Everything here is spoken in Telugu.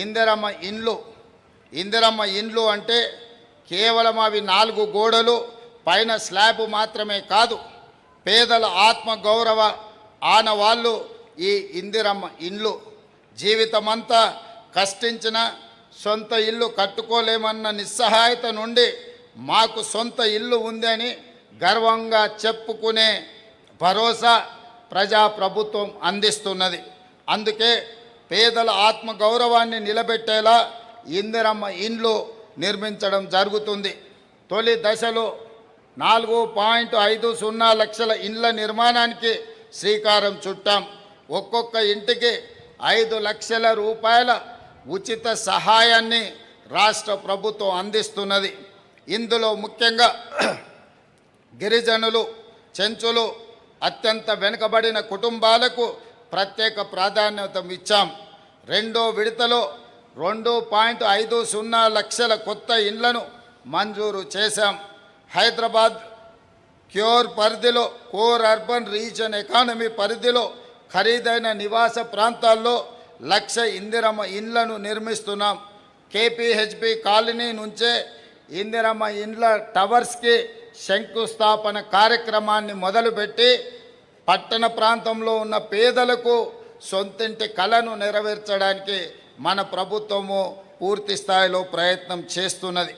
ఇందిరమ్మ ఇండ్లు. ఇందిరమ్మ ఇండ్లు అంటే కేవలం అవి 4 గోడలు పైన స్లాబ్ మాత్రమే కాదు, పేదల ఆత్మగౌరవ ఆనవాళ్ళు ఈ ఇందిరమ్మ ఇండ్లు. జీవితమంతా కష్టించిన సొంత ఇల్లు కట్టుకోలేమన్న నిస్సహాయత నుండి మాకు సొంత ఇల్లు ఉందని గర్వంగా చెప్పుకునే భరోసా ప్రజాప్రభుత్వం అందిస్తున్నది. అందుకే పేదల ఆత్మగౌరవాన్ని నిలబెట్టేలా ఇందిరమ్మ ఇండ్లు నిర్మించడం జరుగుతుంది. తొలి దశలో 4.50 లక్షల ఇండ్ల నిర్మాణానికి శ్రీకారం చుట్టాం. ఒక్కొక్క ఇంటికి 5 లక్షల రూపాయల ఉచిత సహాయాన్ని రాష్ట్ర ప్రభుత్వం అందిస్తున్నది. ఇందులో ముఖ్యంగా గిరిజనులు, చెంచులు, అత్యంత వెనుకబడిన కుటుంబాలకు ప్రత్యేక ప్రాధాన్యత ఇచ్చాం. రెండో విడతలో 2.50 లక్షల కొత్త ఇండ్లను మంజూరు చేశాం. హైదరాబాద్ క్యూర్ పరిధిలో, కోర్ అర్బన్ రీజన్ ఎకానమీ పరిధిలో ఖరీదైన నివాస ప్రాంతాల్లో 1,00,000 ఇందిరమ్మ ఇండ్లను నిర్మిస్తున్నాం. కేపీహెచ్బి కాలనీ నుంచే ఇందిరమ్మ ఇండ్ల టవర్స్కి శంకుస్థాపన కార్యక్రమాన్ని మొదలుపెట్టి పట్టణ ప్రాంతంలో ఉన్న పేదలకు సొంతింటి కలను నెరవేర్చడానికి మన ప్రభుత్వము పూర్తి స్థాయిలో ప్రయత్నం చేస్తున్నది.